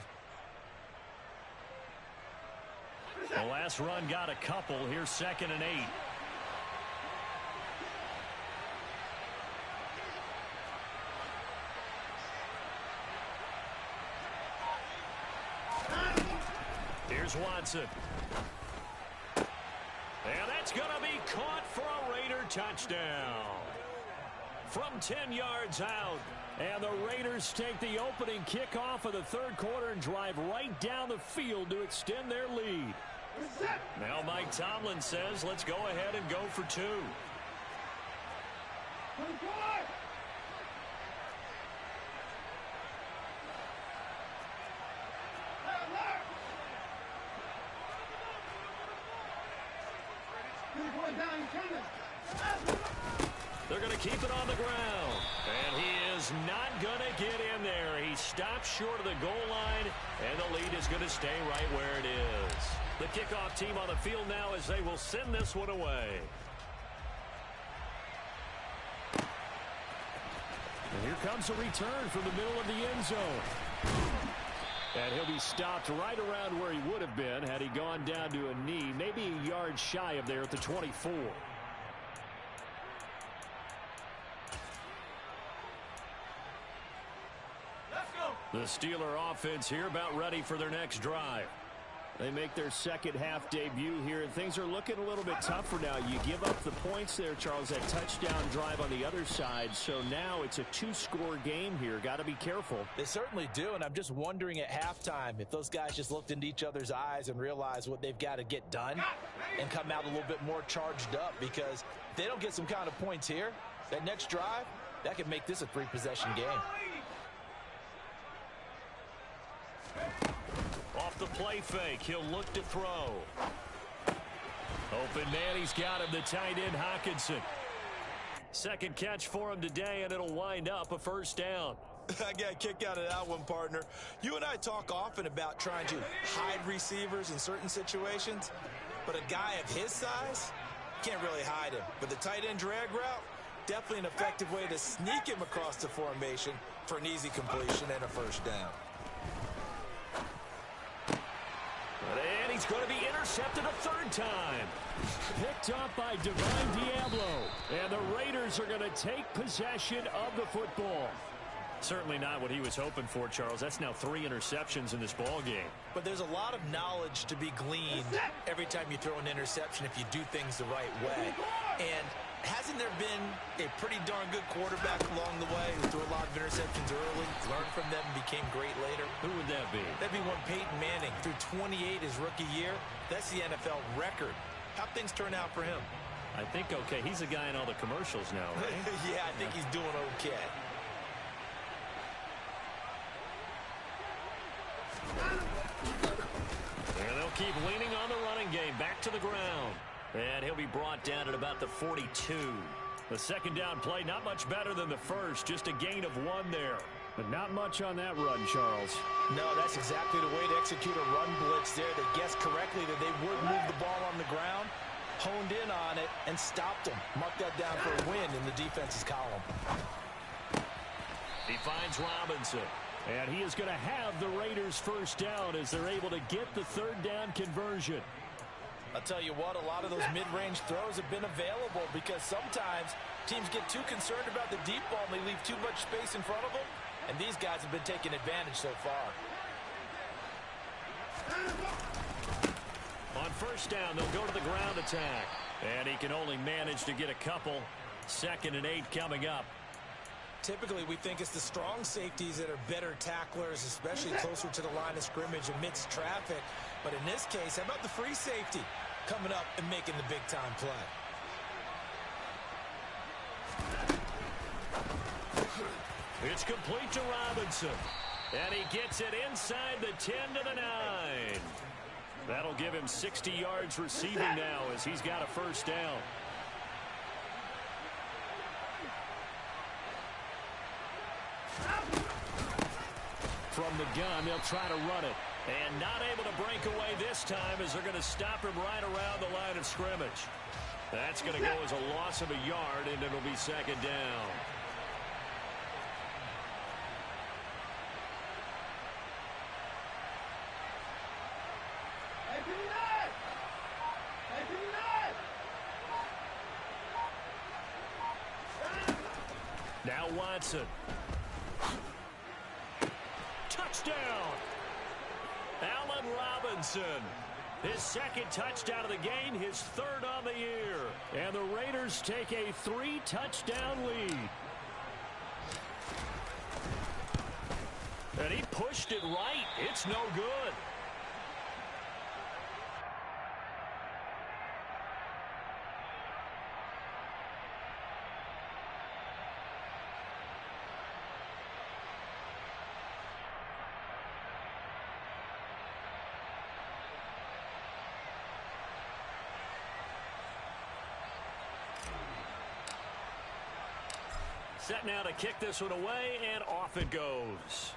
The last run got a couple. Here's 2nd and 8. Here's Watson. And that's going to be caught for a Raider touchdown. From 10 yards out. And the Raiders take the opening kickoff of the third quarter and drive right down the field to extend their lead. Now Mike Tomlin says, let's go ahead and go for 2. They're going to keep it on the ground. And he is not going to get in there. He stops short of the goal line, and the lead is going to stay right where it is. The kickoff team on the field now as they will send this one away. And here comes a return from the middle of the end zone. And he'll be stopped right around where he would have been had he gone down to a knee, maybe a yard shy of there at the 24. The Steeler offense here about ready for their next drive. They make their second half debut here, and things are looking a little bit tougher now. You give up the points there, Charles, that touchdown drive on the other side. So now it's a 2-score game here. Got to be careful. They certainly do, and I'm just wondering at halftime if those guys just looked into each other's eyes and realized what they've got to get done and come out a little bit more charged up, because if they don't get some kind of points here, that next drive, that could make this a 3-possession game. Off the play fake, he'll look to throw. Open man, he's got him, the tight end Hockenson. Second catch for him today, and it'll wind up a first down. I got a kick out of that one, partner. You and I talk often about trying to hide receivers in certain situations, but a guy of his size, can't really hide him. But the tight end drag route, definitely an effective way to sneak him across the formation for an easy completion and a first down. And he's going to be intercepted a third time. Picked up by Divine Diablo. And the Raiders are going to take possession of the football. Certainly not what he was hoping for, Charles. That's now 3 interceptions in this ball game. But there's a lot of knowledge to be gleaned every time you throw an interception if you do things the right way. And hasn't there been a pretty darn good quarterback along the way who threw a lot of interceptions early, learned from them, and became great later? Who would that be? That'd be one Peyton Manning. Threw 28 his rookie year. That's the NFL record. How'd things turn out for him? I think okay. He's a guy in all the commercials now, right? Yeah, I think he's doing okay. And they'll keep leaning on the running game. Back to the ground. And he'll be brought down at about the 42. The second down play, not much better than the first. Just a gain of 1 there. But not much on that run, Charles. No, that's exactly the way to execute a run blitz there. They guessed correctly that they would move the ball on the ground, honed in on it, and stopped them. Mark that down for a win in the defense's column. He finds Robinson. And he is going to have the Raiders first down as they're able to get the third down conversion. I'll tell you what, a lot of those mid-range throws have been available because sometimes teams get too concerned about the deep ball and they leave too much space in front of them. And these guys have been taking advantage so far. On first down, they'll go to the ground attack. And he can only manage to get a couple. 2nd and 8 coming up. Typically, we think it's the strong safeties that are better tacklers, especially closer to the line of scrimmage amidst traffic. But in this case, how about the free safety coming up and making the big-time play? It's complete to Robinson. And he gets it inside the 10 to the 9. That'll give him 60 yards receiving now as he's got a first down. From the gun, they'll try to run it. And not able to break away this time as they're going to stop him right around the line of scrimmage. That's going to go as a loss of a yard, and it'll be 2nd down. Now Watson. Touchdown! Allen Robinson. His 2nd touchdown of the game, his 3rd on the year. And the Raiders take a 3-touchdown lead. And he pushed it right. It's no good. Set now to kick this one away, and off it goes.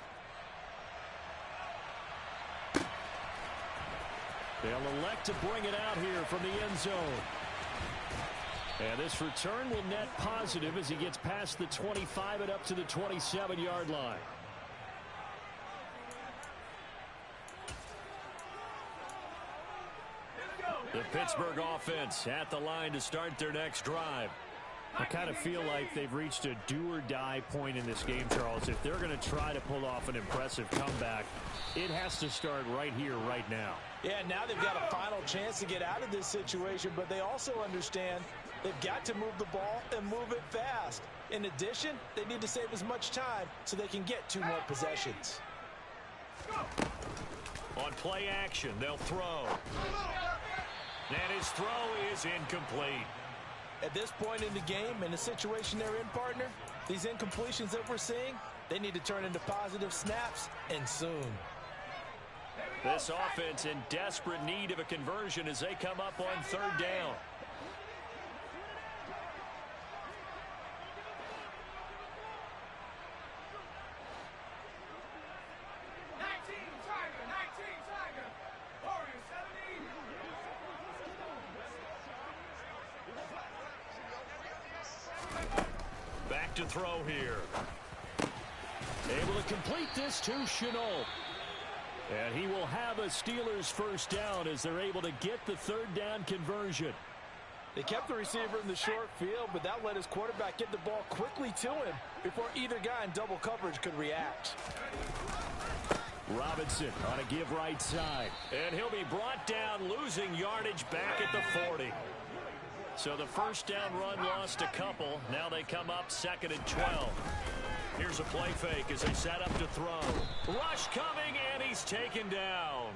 They'll elect to bring it out here from the end zone. And this return will net positive as he gets past the 25 and up to the 27-yard line. The Pittsburgh offense at the line to start their next drive. I kind of feel like they've reached a do-or-die point in this game, Charles. If they're going to try to pull off an impressive comeback, it has to start right here, right now. Yeah, now they've got a final chance to get out of this situation, but they also understand they've got to move the ball and move it fast. In addition, they need to save as much time so they can get 2 more possessions. On play action, they'll throw. And his throw is incomplete. At this point in the game, in the situation they're in, partner, these incompletions that we're seeing, they need to turn into positive snaps, and soon. This offense in desperate need of a conversion as they come up on 3rd down. Back to throw here. Able to complete this to Chenault. And he will have a Steelers first down as they're able to get the third down conversion. They kept the receiver in the short field, but that let his quarterback get the ball quickly to him before either guy in double coverage could react. Robinson on a give right side. And he'll be brought down, losing yardage back at the 40. So the first down run lost a couple. Now they come up 2nd and 12. Here's a play fake as they set up to throw. Rush coming, and he's taken down.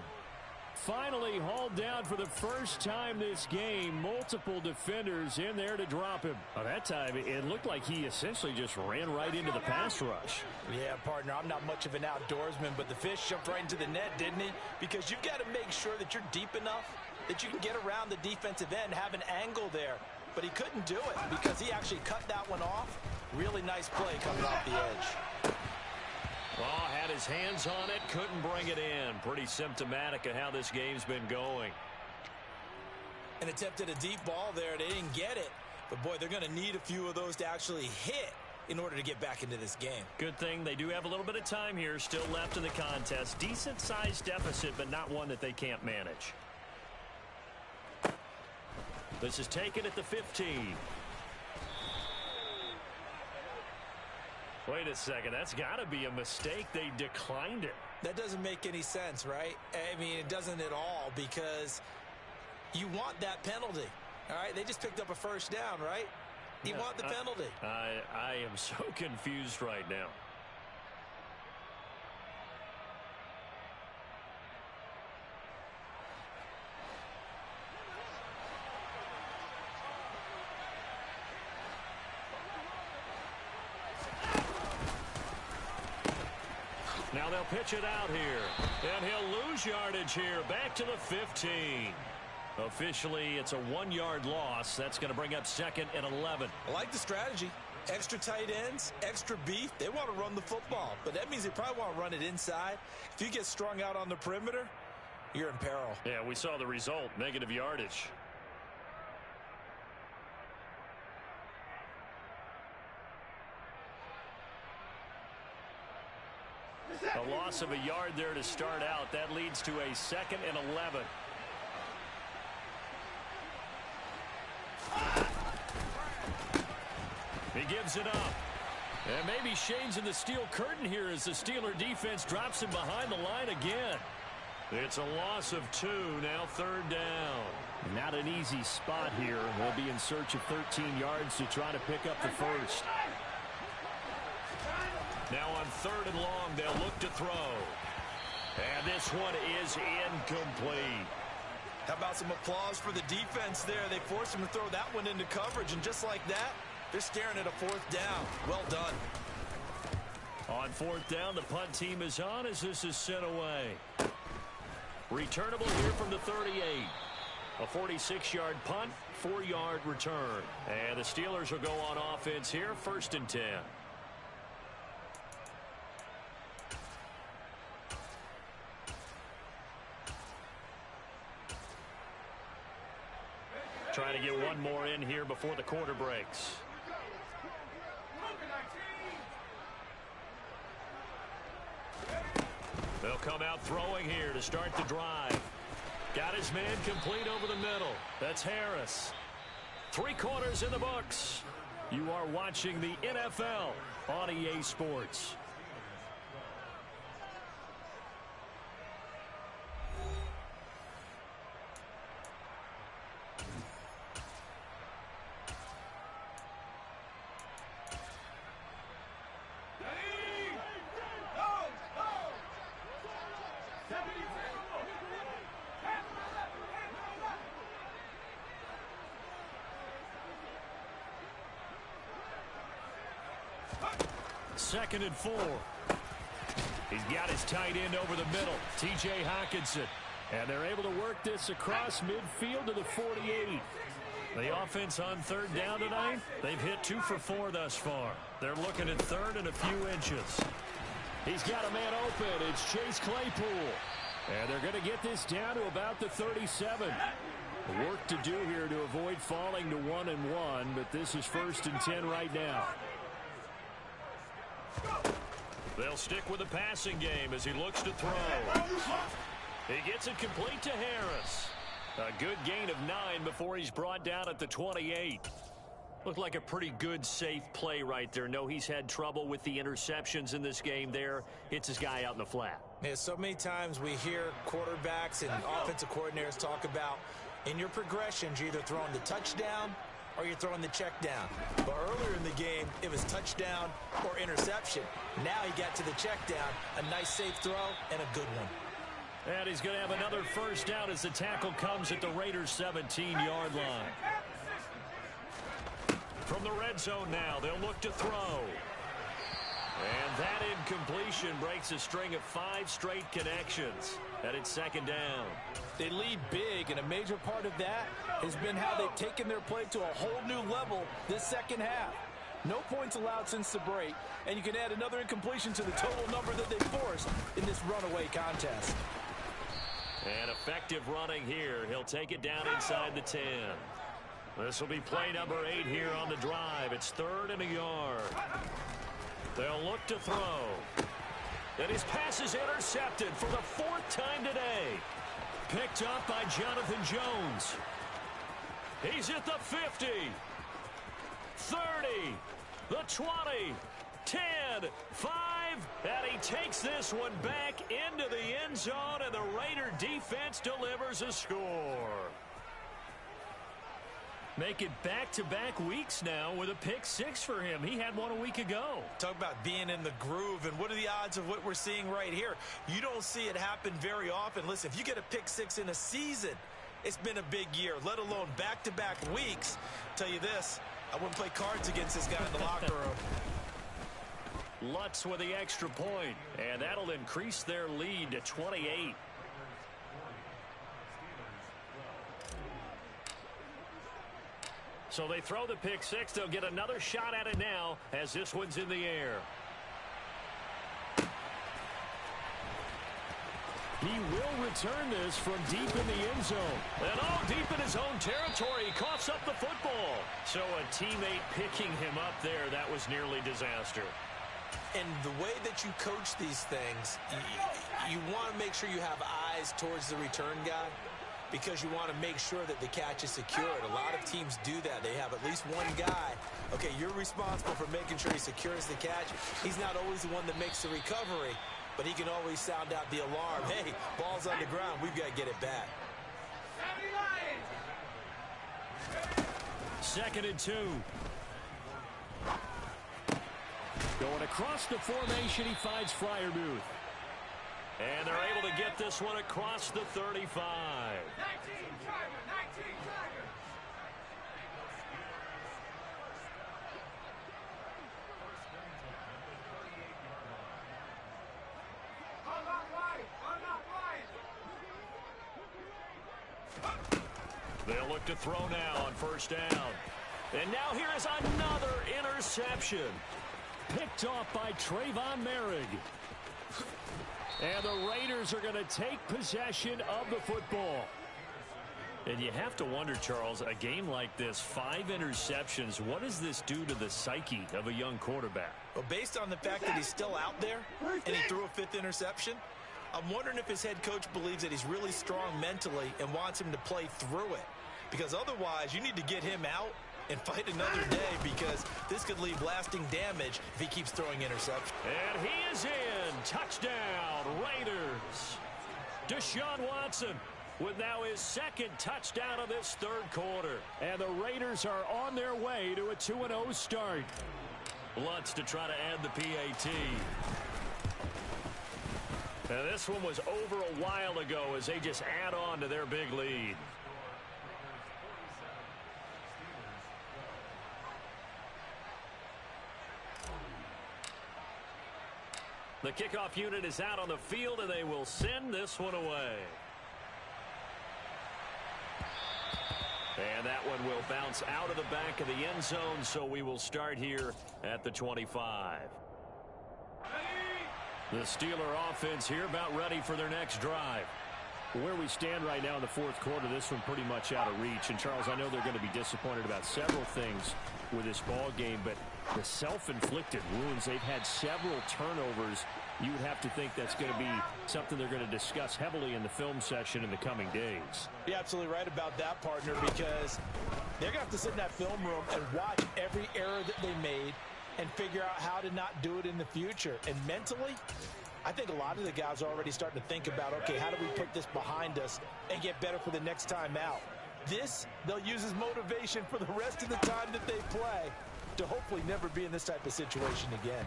Finally hauled down for the first time this game. Multiple defenders in there to drop him. Well, that time, it looked like he essentially just ran right into the pass rush. Yeah, partner, I'm not much of an outdoorsman, but the fish jumped right into the net, didn't he? Because you've got to make sure that you're deep enough that you can get around the defensive end, have an angle there. But he couldn't do it because he actually cut that one off. Really nice play coming off the edge. Oh, had his hands on it, couldn't bring it in. Pretty symptomatic of how this game's been going. And attempted a deep ball there. They didn't get it. But, boy, they're going to need a few of those to actually hit in order to get back into this game. Good thing they do have a little bit of time here still left in the contest. Decent-sized deficit, but not one that they can't manage. This is taken at the 15. Wait a second, that's got to be a mistake. They declined it. That doesn't make any sense, right? I mean, it doesn't at all because you want that penalty, all right? They just picked up a first down, right? You want the penalty. I am so confused right now. Now they'll pitch it out here, and he'll lose yardage here, back to the 15. Officially, it's a 1-yard loss. That's going to bring up 2nd and 11. I like the strategy. Extra tight ends, extra beef. They want to run the football, but that means they probably want to run it inside. If you get strung out on the perimeter, you're in peril. Yeah, we saw the result, negative yardage. A loss of a yard there to start out. That leads to a 2nd and 11. He gives it up. And maybe Shane's in the steel curtain here as the Steeler defense drops him behind the line again. It's a loss of 2, now 3rd down. Not an easy spot here. They'll be in search of 13 yards to try to pick up the first. Now on 3rd and long, they'll look to throw. And this one is incomplete. How about some applause for the defense there? They forced him to throw that one into coverage, and just like that, they're staring at a 4th down. Well done. On 4th down, the punt team is on as this is sent away. Returnable here from the 38. A 46-yard punt, 4-yard return. And the Steelers will go on offense here, 1st and 10. Trying to get one more in here before the quarter breaks. They'll come out throwing here to start the drive. Got his man complete over the middle. That's Harris. 3 quarters in the books. You are watching the NFL on EA Sports. Second and 4. He's got his tight end over the middle, T.J. Hockenson. And they're able to work this across midfield to the 48. The offense on 3rd down tonight, they've hit 2 for 4 thus far. They're looking at 3rd and a few inches. He's got a man open. It's Chase Claypool. And they're going to get this down to about the 37. Work to do here to avoid falling to 1-1, but this is 1st and 10 right now. They'll stick with the passing game as he looks to throw. He gets it complete to Harris. A good gain of 9 before he's brought down at the 28. Looked like a pretty good, safe play right there. No, he's had trouble with the interceptions in this game there. Hits his guy out in the flat. Yeah, so many times we hear quarterbacks and offensive coordinators talk about in your progressions, you're either throwing the touchdown or you're throwing the check down. But earlier in the game, it was touchdown or interception. Now he got to the check down, a nice safe throw, and a good one. And he's going to have another first down as the tackle comes at the Raiders' 17-yard line. From the red zone now, they'll look to throw. And that incompletion breaks a string of 5 straight connections. And it's second down. They lead big, and a major part of that has been how they've taken their play to a whole new level this second half. No points allowed since the break, and you can add another incompletion to the total number that they forced in this runaway contest. And effective running here. He'll take it down inside the 10. This will be play number 8 here on the drive. It's 3rd and a yard. They'll look to throw. And his pass is intercepted for the 4th time today. Picked up by Jonathan Jones. He's at the 50. 30. The 20. 10. 5. And he takes this one back into the end zone, and the Raider defense delivers a score. Make it back-to-back weeks now with a pick 6 for him. He had one a week ago. Talk about being in the groove, and what are the odds of what we're seeing right here? You don't see it happen very often. Listen, if you get a pick 6 in a season, it's been a big year, let alone back-to-back weeks. Tell you this, I wouldn't play cards against this guy in the locker room. Lutz with the extra point, and that'll increase their lead to 28. So they throw the pick 6. They'll get another shot at it now as this one's in the air. He will return this from deep in the end zone. And deep in his own territory, he coughs up the football. So a teammate picking him up there, that was nearly disaster. And the way that you coach these things, you want to make sure you have eyes towards the return guy, because you want to make sure that the catch is secured. A lot of teams do that. They have at least one guy. Okay, you're responsible for making sure he secures the catch. He's not always the one that makes the recovery, but he can always sound out the alarm. Hey, ball's on the ground. We've got to get it back. 2nd and 2. Going across the formation, he finds Freiermuth. And they're able to get this one across the 35. 19 Tiger, 19 Tiger. They'll look to throw now on first down. And now here is another interception. Picked off by Trayvon Merrick. And the Raiders are going to take possession of the football. And you have to wonder, Charles, a game like this, 5 interceptions, what does this do to the psyche of a young quarterback? Well, based on the fact that he's still out there and he threw a 5th interception, I'm wondering if his head coach believes that he's really strong mentally and wants him to play through it. Because otherwise, you need to get him out and fight another day, because this could leave lasting damage if he keeps throwing interceptions. And he is in. Touchdown, Raiders. Deshaun Watson with now his 2nd touchdown of this 3rd quarter. And the Raiders are on their way to a 2-0 start. Lutz to try to add the PAT. And this one was over a while ago as they just add on to their big lead. The kickoff unit is out on the field, and they will send this one away. And that one will bounce out of the back of the end zone, so we will start here at the 25. The Steeler offense here about ready for their next drive. Where we stand right now in the fourth quarter, this one pretty much out of reach. And, Charles, I know they're going to be disappointed about several things with this ball game, but the self-inflicted wounds, they've had several turnovers. You would have to think that's going to be something they're going to discuss heavily in the film session in the coming days. You're absolutely right about that, partner, because they're going to have to sit in that film room and watch every error that they made and figure out how to not do it in the future. And mentally, I think a lot of the guys are already starting to think about, okay, how do we put this behind us and get better for the next time out? This, they'll use as motivation for the rest of the time that they play to hopefully never be in this type of situation again.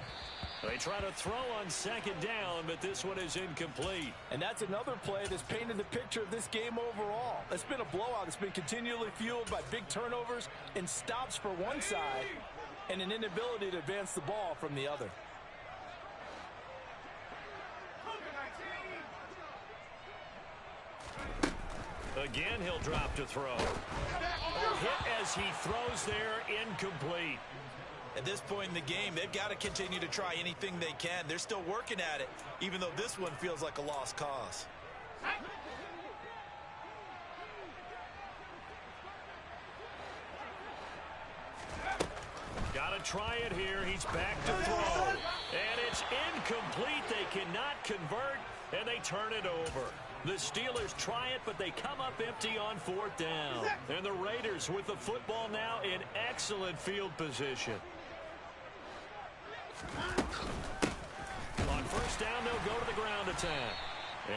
They try to throw on second down, but this one is incomplete. And that's another play that's painted the picture of this game overall. It's been a blowout. It's been continually fueled by big turnovers and stops for one side and an inability to advance the ball from the other. Again, he'll drop to throw. A hit as he throws there, incomplete. At this point in the game, they've got to continue to try anything they can. They're still working at it, even though this one feels like a lost cause. Got to try it here. He's back to throw. And it's incomplete. They cannot convert, and they turn it over. The Steelers try it, but they come up empty on fourth down. And the Raiders with the football now in excellent field position. On first down, they'll go to the ground attack.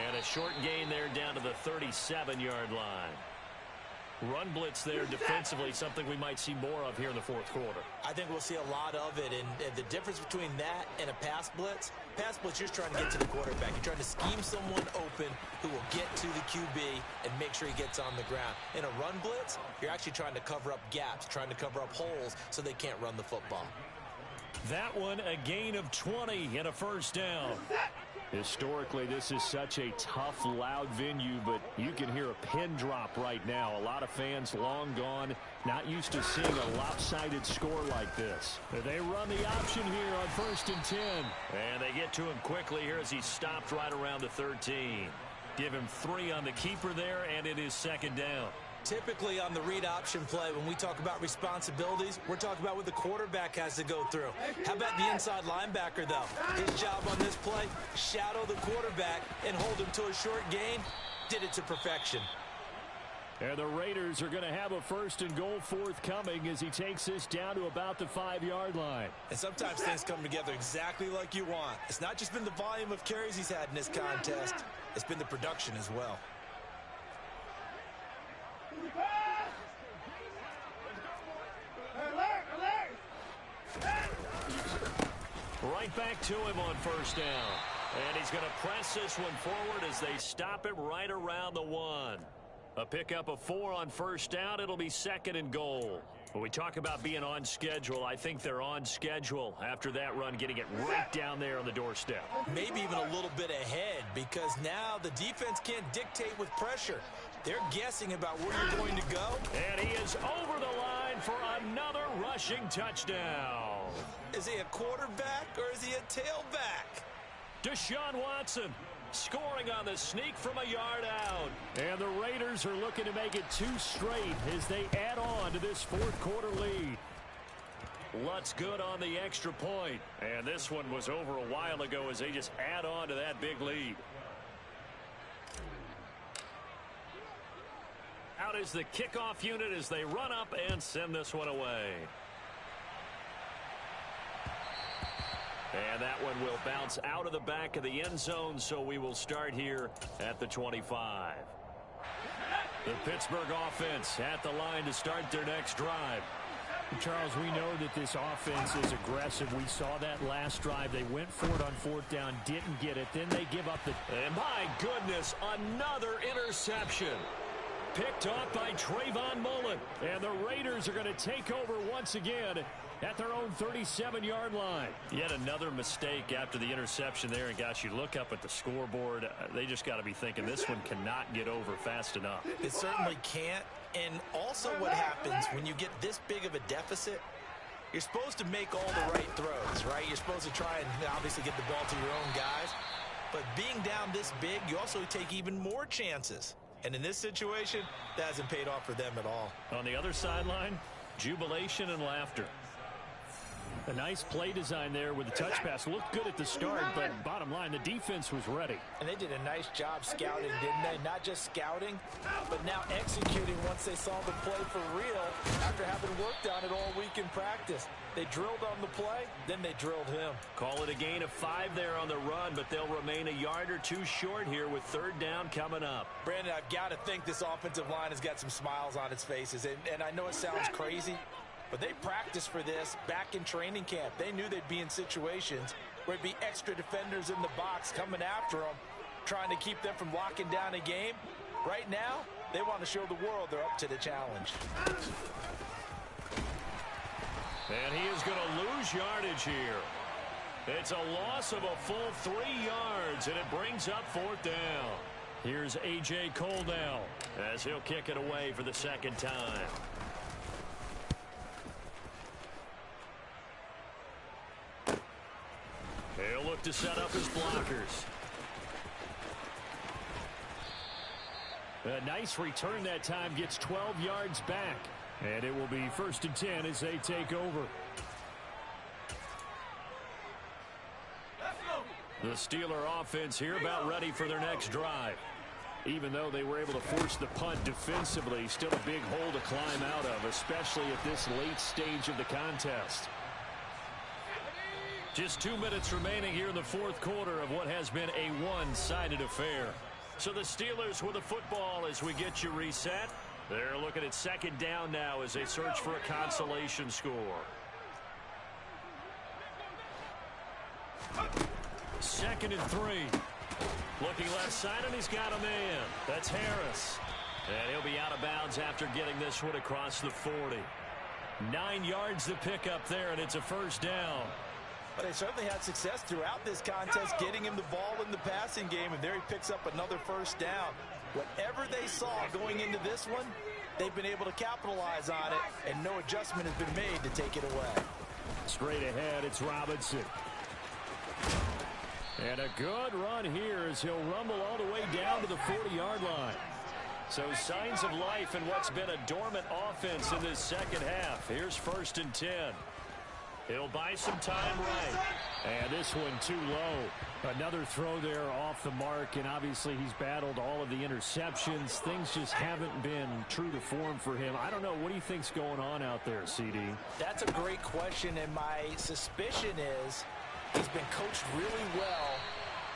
And a short gain there down to the 37-yard line. Run blitz there defensively, something we might see more of here in the fourth quarter. I think we'll see a lot of it, and the difference between that and a pass blitz, you're just trying to get to the quarterback. You're trying to scheme someone open who will get to the QB and make sure he gets on the ground. In a run blitz, you're actually trying to cover up gaps, trying to cover up holes so they can't run the football. That one, a gain of 20 and a first down. Historically, this is such a tough, loud venue, but you can hear a pin drop right now. A lot of fans long gone, not used to seeing a lopsided score like this. They run the option here on 1st and 10. And they get to him quickly here as he stopped right around the 13. Give him 3 on the keeper there, and it is second down. Typically on the read option play, when we talk about responsibilities, we're talking about what the quarterback has to go through. How about the inside linebacker, though? His job on this play, shadow the quarterback and hold him to a short gain. Did it to perfection. And the Raiders are going to have a 1st and goal forthcoming as he takes this down to about the 5-yard line. And sometimes things come together exactly like you want. It's not just been the volume of carries he's had in this contest. It's been the production as well. Right back to him on first down. And he's going to press this one forward as they stop him right around the 1. A pickup of 4 on first down. It'll be 2nd and goal. When we talk about being on schedule, I think they're on schedule after that run, getting it right down there on the doorstep. Maybe even a little bit ahead, because now the defense can't dictate with pressure. They're guessing about where you're going to go. And he is over the line for another rushing touchdown. Is he a quarterback or is he a tailback? Deshaun Watson scoring on the sneak from a yard out. And the Raiders are looking to make it 2 straight as they add on to this fourth quarter lead. Lutz good on the extra point. And this one was over a while ago as they just add on to that big lead. Out is the kickoff unit as they run up and send this one away. And that one will bounce out of the back of the end zone, so we will start here at the 25. The Pittsburgh offense at the line to start their next drive. Charles, we know that this offense is aggressive. We saw that last drive. They went for it on 4th down, didn't get it. Then they give up the... And my goodness, another interception. Picked off by Trayvon Mullen. And the Raiders are going to take over once again at their own 37-yard line. Yet another mistake after the interception there. And, gosh, you look up at the scoreboard, they just got to be thinking this one cannot get over fast enough. It certainly can't. And also what happens when you get this big of a deficit, you're supposed to make all the right throws, right? You're supposed to try and obviously get the ball to your own guys. But being down this big, you also take even more chances. And in this situation, that hasn't paid off for them at all. On the other sideline, jubilation and laughter. A nice play design there with the touch pass. Looked good at the start, but bottom line, the defense was ready. And they did a nice job scouting, didn't they? Not just scouting, but now executing once they saw the play for real after having worked on it all week in practice. They drilled on the play, then they drilled him. Call it a gain of 5 there on the run, but they'll remain a yard or 2 short here with 3rd down coming up. Brandon, I've got to think this offensive line has got some smiles on its faces. And I know it sounds crazy, but they practiced for this back in training camp. They knew they'd be in situations where it'd be extra defenders in the box coming after them, trying to keep them from locking down a game. Right now, they want to show the world they're up to the challenge. And he is going to lose yardage here. It's a loss of a full 3 yards, and it brings up 4th down. Here's A.J. Coldell as he'll kick it away for the 2nd time. He'll look to set up his blockers. A nice return that time, gets 12 yards back. And it will be 1st and 10 as they take over. The Steeler offense here about ready for their next drive. Even though they were able to force the punt defensively, still a big hole to climb out of, especially at this late stage of the contest. Just 2 minutes remaining here in the 4th quarter of what has been a one-sided affair. So the Steelers with the football as we get you reset. They're looking at 2nd down now as they search for a consolation score. 2nd and 3. Looking left side, and he's got a man. That's Harris. And he'll be out of bounds after getting this one across the 40. 9 yards to pick up there, and it's a 1st down. But they certainly had success throughout this contest getting him the ball in the passing game, and there he picks up another 1st down. Whatever they saw going into this one, they've been able to capitalize on it, and no adjustment has been made to take it away. Straight ahead, it's Robinson. And a good run here as he'll rumble all the way down to the 40-yard line. So signs of life in what's been a dormant offense in this 2nd half. Here's 1st and 10. He'll buy some time right. And this one too low. Another throw there off the mark, and obviously he's battled all of the interceptions. Things just haven't been true to form for him. I don't know. What do you think's going on out there, CD? That's a great question, and my suspicion is he's been coached really well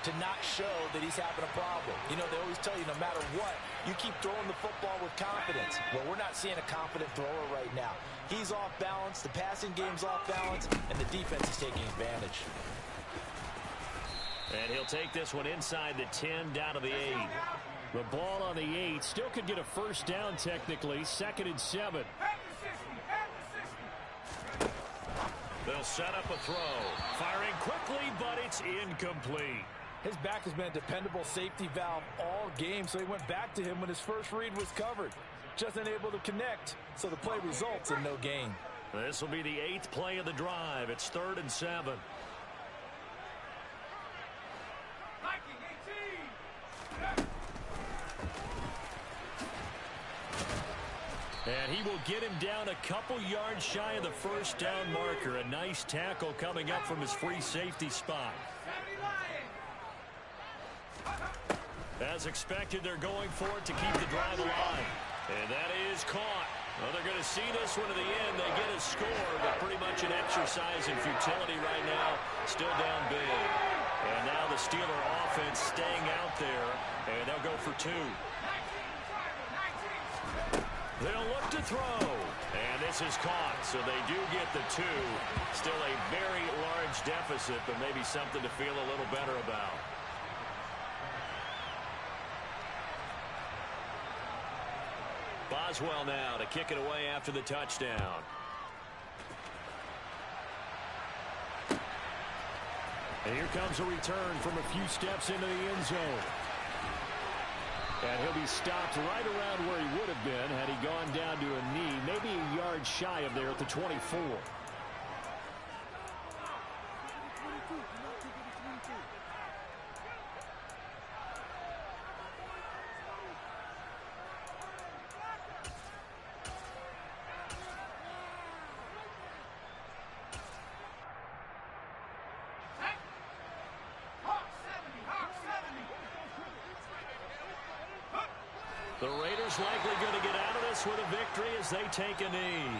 to not show that he's having a problem. You know, they always tell you no matter what, you keep throwing the football with confidence. Well, we're not seeing a confident thrower right now. He's off balance, the passing game's off balance, and the defense is taking advantage. And he'll take this one inside the 10 down to the 8. The ball on the 8 still could get a 1st down technically. 2nd and 7. They'll set up a throw. Firing quickly, but it's incomplete. His back has been a dependable safety valve all game, so he went back to him when his first read was covered. Just unable to connect, so the play results in no gain. This will be the 8th play of the drive. It's 3rd and 7. And he will get him down a couple yards shy of the 1st down marker. A nice tackle coming up from his free safety spot. As expected, they're going for it to keep the drive alive. And that is caught. Well, they're going to see this one to the end. They get a score, but pretty much an exercise in futility right now. Still down big. And now the Steeler offense staying out there, and they'll go for 2. They'll look to throw. And this is caught, so they do get the 2. Still a very large deficit, but maybe something to feel a little better about. Boswell now to kick it away after the touchdown. And here comes a return from a few steps into the end zone. And he'll be stopped right around where he would have been had he gone down to a knee, maybe a yard shy of there at the 24. The Raiders likely going to get out of this with a victory as they take a knee.